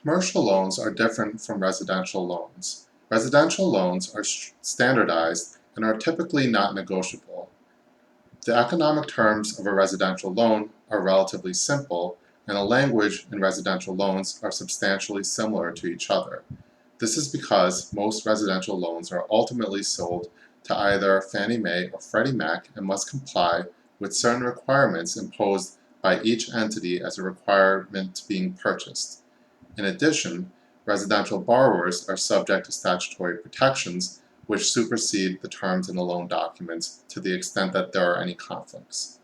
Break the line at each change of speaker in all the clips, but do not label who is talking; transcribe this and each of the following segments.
Commercial loans are different from residential loans. Residential loans are standardized and are typically not negotiable. The economic terms of a residential loan are relatively simple, and the language in residential loans are substantially similar to each other. This is because most residential loans are ultimately sold to either Fannie Mae or Freddie Mac and must comply with certain requirements imposed by each entity as a requirement to being purchased. In addition, residential borrowers are subject to statutory protections which supersede the terms in the loan documents to the extent that there are any conflicts.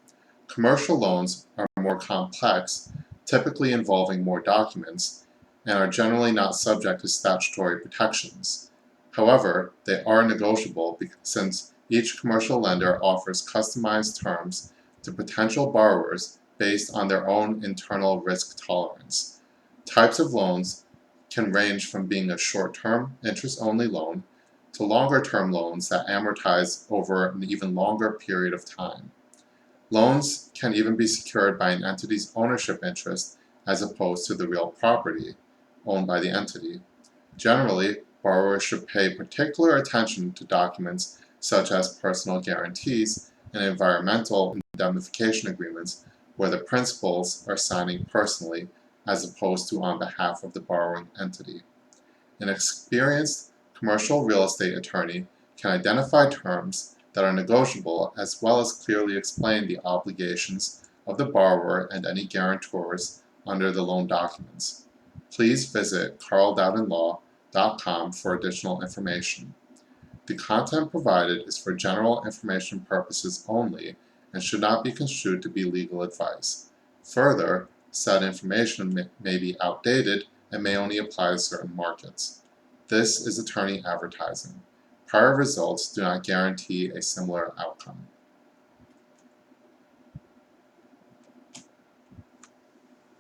Commercial loans are more complex, typically involving more documents, and are generally not subject to statutory protections. However, they are negotiable since each commercial lender offers customized terms to potential borrowers based on their own internal risk tolerance. Types of loans can range from being a short-term, interest-only loan to longer-term loans that amortize over an even longer period of time. Loans can even be secured by an entity's ownership interest as opposed to the real property owned by the entity. Generally, borrowers should pay particular attention to documents such as personal guarantees and environmental indemnification agreements where the principals are signing personally as opposed to on behalf of the borrowing entity. An experienced commercial real estate attorney can identify terms that are negotiable as well as clearly explain the obligations of the borrower and any guarantors under the loan documents. Please visit karldowdenlaw.com for additional information. The content provided is for general information purposes only and should not be construed to be legal advice. Further, said information may be outdated and may only apply to certain markets. This is attorney advertising. Prior results do not guarantee a similar outcome.